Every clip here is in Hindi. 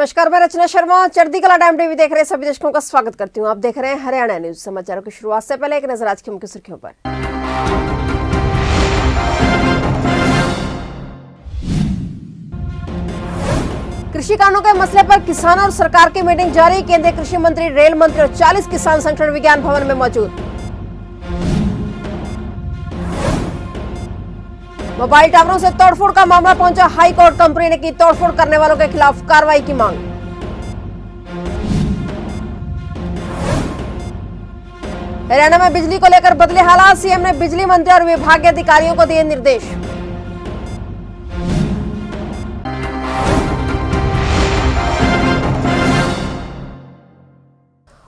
नमस्कार, मैं रचना शर्मा चढ़ती कला टाइम टीवी देख रहे सभी दर्शकों का स्वागत करती हूं। आप देख रहे हैं हरियाणा न्यूज। समाचारों की शुरुआत से पहले एक नजर आज की मुख्य सुर्खियों पर। कृषि कानूनों के मसले पर किसानों और सरकार की मीटिंग जारी। केंद्रीय कृषि मंत्री, रेल मंत्री और 40 किसान संगठन विज्ञान भवन में मौजूद। मोबाइल टावरों से तोड़फोड़ का मामला पहुंचा हाई कोर्ट। कंपनी ने की तोड़फोड़ करने वालों के खिलाफ कार्रवाई की मांग। हरियाणा में बिजली को लेकर बदले हालात। सीएम ने बिजली मंत्री और विभागीय अधिकारियों को दिए निर्देश।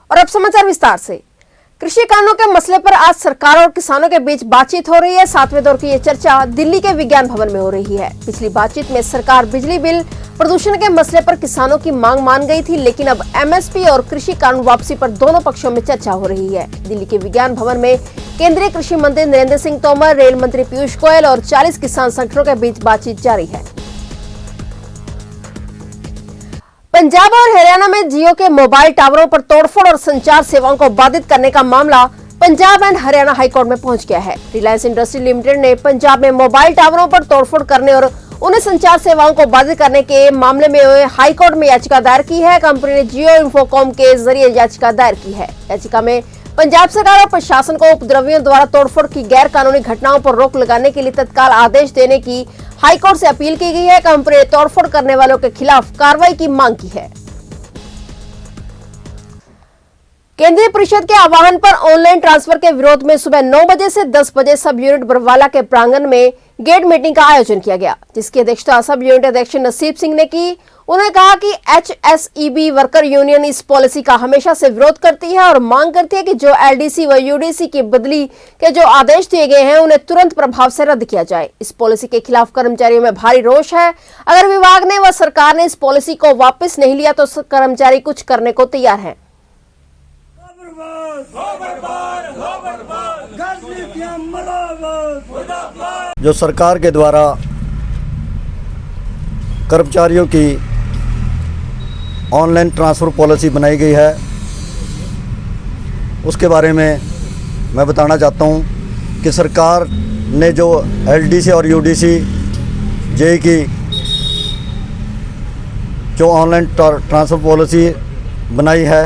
और अब समाचार विस्तार से। कृषि कानूनों के मसले पर आज सरकार और किसानों के बीच बातचीत हो रही है। 7वें दौर की ये चर्चा दिल्ली के विज्ञान भवन में हो रही है। पिछली बातचीत में सरकार बिजली बिल, प्रदूषण के मसले पर किसानों की मांग मान गई थी, लेकिन अब एमएसपी और कृषि कानून वापसी पर दोनों पक्षों में चर्चा हो रही है। दिल्ली के विज्ञान भवन में केंद्रीय कृषि मंत्री नरेंद्र सिंह तोमर, रेल मंत्री पीयूष गोयल और 40 किसान संगठनों के बीच बातचीत जारी है। पंजाब और हरियाणा में जियो के मोबाइल टावरों पर तोड़फोड़ और संचार सेवाओं को बाधित करने का मामला पंजाब एंड हरियाणा हाईकोर्ट में पहुंच गया है। रिलायंस इंडस्ट्री लिमिटेड ने पंजाब में मोबाइल टावरों पर तोड़फोड़ करने और उन्हें संचार सेवाओं को बाधित करने के मामले में हाईकोर्ट में याचिका दायर की है। कंपनी ने जियो इंफोकॉम के जरिए याचिका दायर की है। याचिका में पंजाब सरकार और प्रशासन को उपद्रवियों द्वारा तोड़फोड़ की गैर कानूनी घटनाओं पर रोक लगाने के लिए तत्काल आदेश देने की हाईकोर्ट से अपील की गई है। कंपनी ने तोड़फोड़ करने वालों के खिलाफ कार्रवाई की मांग की है। केंद्रीय परिषद के आह्वान पर ऑनलाइन ट्रांसफर के विरोध में सुबह 9 बजे से 10 बजे सब यूनिट बरवाला के प्रांगण में गेट मीटिंग का आयोजन किया गया, जिसकी अध्यक्षता सब यूनिट अध्यक्ष नसीब सिंह ने की। उन्होंने कहा कि HSEB वर्कर यूनियन इस पॉलिसी का हमेशा से विरोध करती है और मांग करती है कि जो LDC व UDC की बदली के जो आदेश दिए गए हैं उन्हें तुरंत प्रभाव से रद्द किया जाए। इस पॉलिसी के खिलाफ कर्मचारियों में भारी रोष है। अगर विभाग ने व सरकार ने इस पॉलिसी को वापस नहीं लिया तो कर्मचारी कुछ करने को तैयार है। जो सरकार के द्वारा कर्मचारियों की ऑनलाइन ट्रांसफ़र पॉलिसी बनाई गई है, उसके बारे में मैं बताना चाहता हूं कि सरकार ने जो LDC और UDC JEE की जो ऑनलाइन ट्रांसफ़र पॉलिसी बनाई है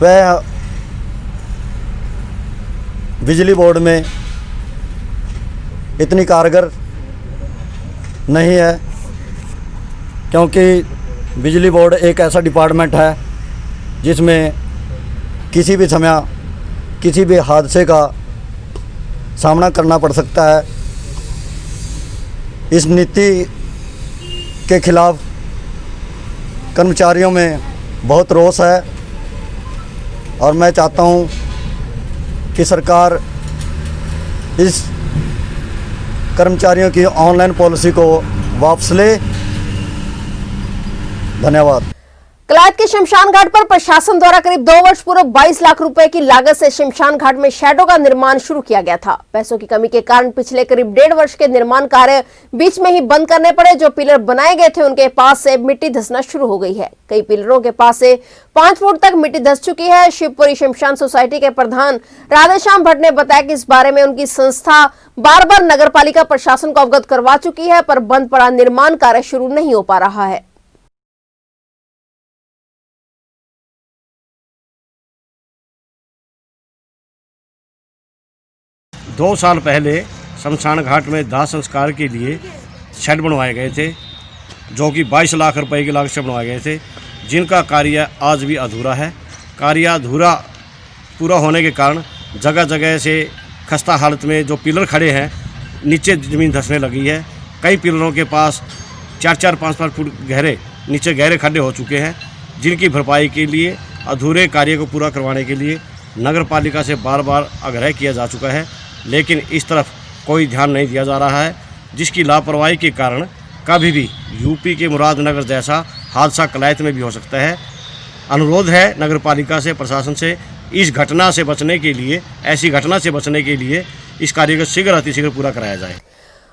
वह बिजली बोर्ड में इतनी कारगर नहीं है, क्योंकि बिजली बोर्ड एक ऐसा डिपार्टमेंट है जिसमें किसी भी समय किसी भी हादसे का सामना करना पड़ सकता है। इस नीति के खिलाफ कर्मचारियों में बहुत रोष है और मैं चाहता हूं कि सरकार इस कर्मचारियों की ऑनलाइन पॉलिसी को वापस ले। धन्यवाद। कलायत के शमशान घाट पर प्रशासन द्वारा करीब 2 वर्ष पूर्व 22 लाख रुपए की लागत से शमशान घाट में शेडों का निर्माण शुरू किया गया था। पैसों की कमी के कारण पिछले करीब 1.5 वर्ष के निर्माण कार्य बीच में ही बंद करने पड़े। जो पिलर बनाए गए थे उनके पास से मिट्टी धंसना शुरू हो गई है। कई पिलरों के पास से 5 फुट तक मिट्टी धंस चुकी है। शिवपुरी शमशान सोसाइटी के प्रधान राधेश्याम भट्ट ने बताया कि इस बारे में उनकी संस्था बार-बार नगर पालिका प्रशासन को अवगत करवा चुकी है, पर बंद पड़ा निर्माण कार्य शुरू नहीं हो पा रहा है। 2 साल पहले शमशान घाट में दाह संस्कार के लिए शेड बनवाए गए थे, जो कि 22 लाख रुपए की लागत से बनवाए गए थे, जिनका कार्य आज भी अधूरा है। कार्य अधूरा पूरा होने के कारण जगह जगह से खस्ता हालत में जो पिलर खड़े हैं नीचे ज़मीन धंसने लगी है। कई पिलरों के पास 4-4, 5-5 फुट गहरे नीचे गहरे खड्डे हो चुके हैं, जिनकी भरपाई के लिए अधूरे कार्य को पूरा करवाने के लिए नगर पालिका से बार बार आग्रह किया जा चुका है, लेकिन इस तरफ कोई ध्यान नहीं दिया जा रहा है, जिसकी लापरवाही के कारण कभी भी यूपी के मुरादनगर जैसा हादसा कलायत में भी हो सकता है। अनुरोध है नगर पालिका से, प्रशासन से, इस घटना से बचने के लिए, ऐसी घटना से बचने के लिए इस कार्य को शीघ्र अतिशीघ्र पूरा कराया जाए।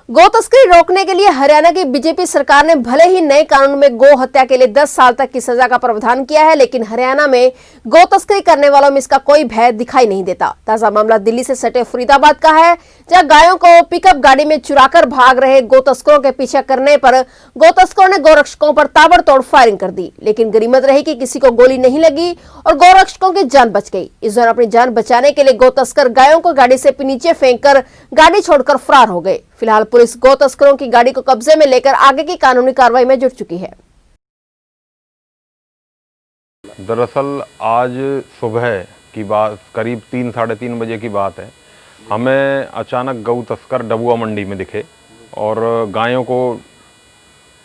गौ तस्करी रोकने के लिए हरियाणा की बीजेपी सरकार ने भले ही नए कानून में गौ हत्या के लिए 10 साल तक की सजा का प्रावधान किया है, लेकिन हरियाणा में गौ तस्करी करने वालों में इसका कोई भय दिखाई नहीं देता। ताजा मामला दिल्ली से सटे फरीदाबाद का है, जहां गायों को पिकअप गाड़ी में चुराकर भाग रहे गौ तस्करों के पीछे करने पर गौ तस्करों ने गौरक्षकों पर ताबड़तोड़ फायरिंग कर दी, लेकिन गनीमत रही कि किसी को गोली नहीं लगी और गौरक्षकों की जान बच गई। इस दौरान अपनी जान बचाने के लिए गौ तस्कर गायों को गाड़ी से नीचे फेंककर गाड़ी छोड़कर फरार हो गए। फिलहाल पुलिस गौ तस्करों की गाड़ी को कब्जे में लेकर आगे की कानूनी कार्रवाई में जुट चुकी है। दरअसल आज सुबह की बात, करीब 3-3:30 बजे की बात है। हमें अचानक गौ तस्कर डबुआ मंडी में दिखे और गायों को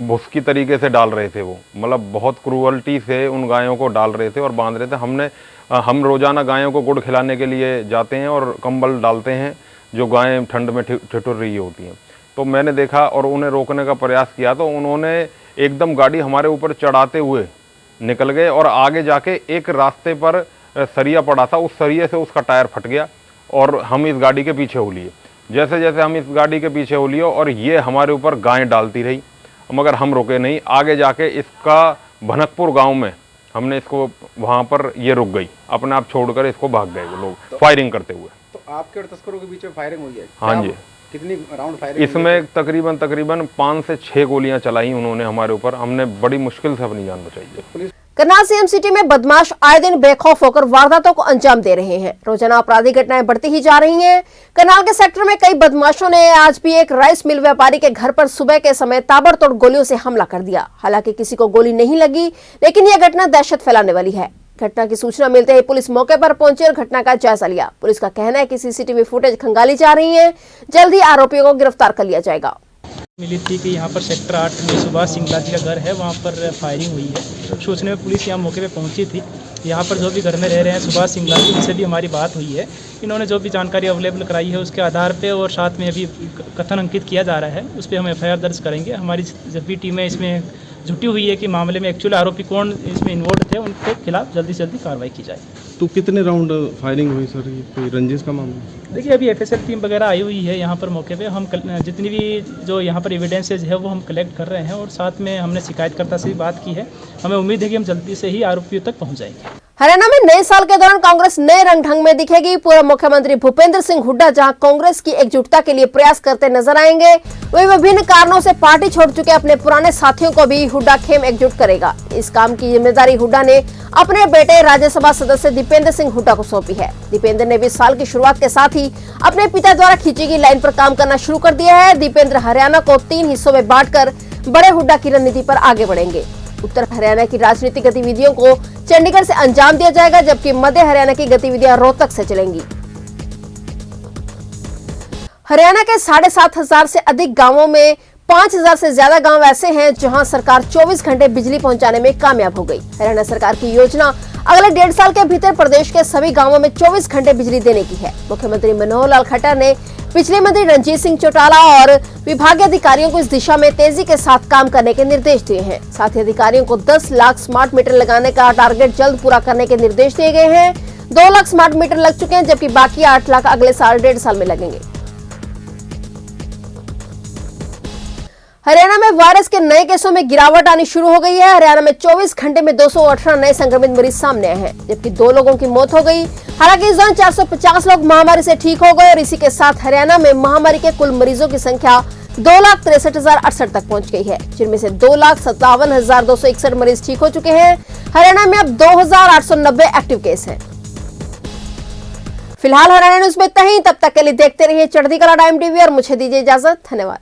भुसकी तरीके से डाल रहे थे। वो मतलब बहुत क्रूअल्टी से उन गायों को डाल रहे थे और बांध रहे थे। हम रोज़ाना गायों को गुड़ खिलाने के लिए जाते हैं और कंबल डालते हैं जो गायें ठंड में ठिठुर रही होती हैं। तो मैंने देखा और उन्हें रोकने का प्रयास किया, तो उन्होंने एकदम गाड़ी हमारे ऊपर चढ़ाते हुए निकल गए और आगे जाके एक रास्ते पर सरिया पड़ा था, उस सरिये से उसका टायर फट गया और हम इस गाड़ी के पीछे हो लिए। जैसे जैसे हम इस गाड़ी के पीछे हो लिए और ये हमारे ऊपर गायें डालती रही, मगर हम रुके नहीं। आगे जाके इसका भनकपुर गाँव में हमने इसको, वहाँ पर ये रुक गई, अपने आप छोड़कर इसको भाग गए वो लोग फायरिंग करते हुए। तो आपके और तस्करों के बीच में फायरिंग हुई है? हाँ जी। कितनी राउंड फायरिंग? इसमें तकरीबन 5 से 6 गोलियां चलाई उन्होंने हमारे ऊपर। हमने बड़ी मुश्किल से अपनी जान बचाई है। करनाल सीएम सिटी में बदमाश आए दिन बेखौफ होकर वारदातों को अंजाम दे रहे हैं। रोजाना आपराधिक घटनाएं बढ़ती ही जा रही हैं। करनाल के सेक्टर में कई बदमाशों ने आज भी एक राइस मिल व्यापारी के घर पर सुबह के समय ताबड़तोड़ गोलियों से हमला कर दिया। हालांकि किसी को गोली नहीं लगी, लेकिन यह घटना दहशत फैलाने वाली है। घटना की सूचना मिलते ही पुलिस मौके पर पहुंची और घटना का जायजा लिया। पुलिस का कहना है कि सीसीटीवी फुटेज खंगाली जा रही है, जल्द ही आरोपियों को गिरफ्तार कर लिया जाएगा। मिली थी कि यहाँ पर सेक्टर 8 में सुभाष सिंगला जी का घर है, वहाँ पर फायरिंग हुई है। सूचना में पुलिस यहाँ मौके पे पहुँची थी। यहाँ पर जो भी घर में रह रहे हैं सुभाष सिंगला जी, उनसे भी हमारी बात हुई है। इन्होंने जो भी जानकारी अवेलेबल कराई है उसके आधार पे और साथ में अभी कथन अंकित किया जा रहा है, उस पर हम FIR दर्ज करेंगे। हमारी जब भी टीमें इसमें जुटी हुई है कि मामले में एक्चुअल आरोपी कौन इसमें इन्वॉल्व थे, उनके खिलाफ जल्दी से जल्दी कार्रवाई की जाए। तो कितने राउंड फायरिंग हुई सर? ये कोई रंजिश का मामला? देखिए अभी FSL टीम वगैरह आई हुई है यहाँ पर मौके पे। हम जितनी भी जो यहाँ पर एविडेंसेज है वो हम कलेक्ट कर रहे हैं और साथ में हमने शिकायतकर्ता से भी बात की है। हमें उम्मीद है कि हम जल्दी से ही आरोपियों तक पहुँच जाएंगे। हरियाणा में नए साल के दौरान कांग्रेस नए रंग ढंग में दिखेगी। पूर्व मुख्यमंत्री भूपेंद्र सिंह हुड्डा जहां कांग्रेस की एकजुटता के लिए प्रयास करते नजर आएंगे, वही विभिन्न कारणों से पार्टी छोड़ चुके अपने पुराने साथियों को भी हुड्डा खेम एकजुट करेगा। इस काम की जिम्मेदारी हुड्डा ने अपने बेटे राज्यसभा सदस्य दीपेंद्र सिंह हुड्डा को सौंपी है। दीपेंद्र ने भी साल की शुरुआत के साथ ही अपने पिता द्वारा खींची गई लाइन पर काम करना शुरू कर दिया है। दीपेंद्र हरियाणा को 3 हिस्सों में बांटकर बड़े हुड्डा की रणनीति पर आगे बढ़ेंगे। उत्तर हरियाणा की राजनीतिक गतिविधियों को चंडीगढ़ से अंजाम दिया जाएगा, जबकि मध्य हरियाणा की गतिविधियां रोहतक से चलेंगी। हरियाणा के 7,500 से अधिक गांवों में 5,000 से ज्यादा गांव ऐसे हैं जहां सरकार 24 घंटे बिजली पहुंचाने में कामयाब हो गई। हरियाणा सरकार की योजना अगले 1.5 साल के भीतर प्रदेश के सभी गांवों में 24 घंटे बिजली देने की है। मुख्यमंत्री मनोहर लाल खट्टर ने बिजली मंत्री रणजीत सिंह चौटाला और विभागीय अधिकारियों को इस दिशा में तेजी के साथ काम करने के निर्देश दिए हैं। साथ ही अधिकारियों को 10 लाख स्मार्ट मीटर लगाने का टारगेट जल्द पूरा करने के निर्देश दिए गए हैं। 2 लाख स्मार्ट मीटर लग चुके हैं, जबकि बाकी 8 लाख अगले साल 1.5 साल में लगेंगे। हरियाणा में वायरस के नए केसों में गिरावट आनी शुरू हो गई है। हरियाणा में 24 घंटे में 218 नए संक्रमित मरीज सामने आए हैं, जबकि 2 लोगों की मौत हो गई। हालांकि इस दौरान 450 लोग महामारी से ठीक हो गए और इसी के साथ हरियाणा में महामारी के कुल मरीजों की संख्या 2,63,068 तक पहुंच गई है, जिनमें से 2,57,261 मरीज ठीक हो चुके हैं। हरियाणा में अब 2,890 एक्टिव केस हैं। फिलहाल हरियाणा न्यूज में इतना ही। तब तक के लिए देखते रहिए चढ़ती कला टाइम टीवी और मुझे दीजिए इजाजत। धन्यवाद।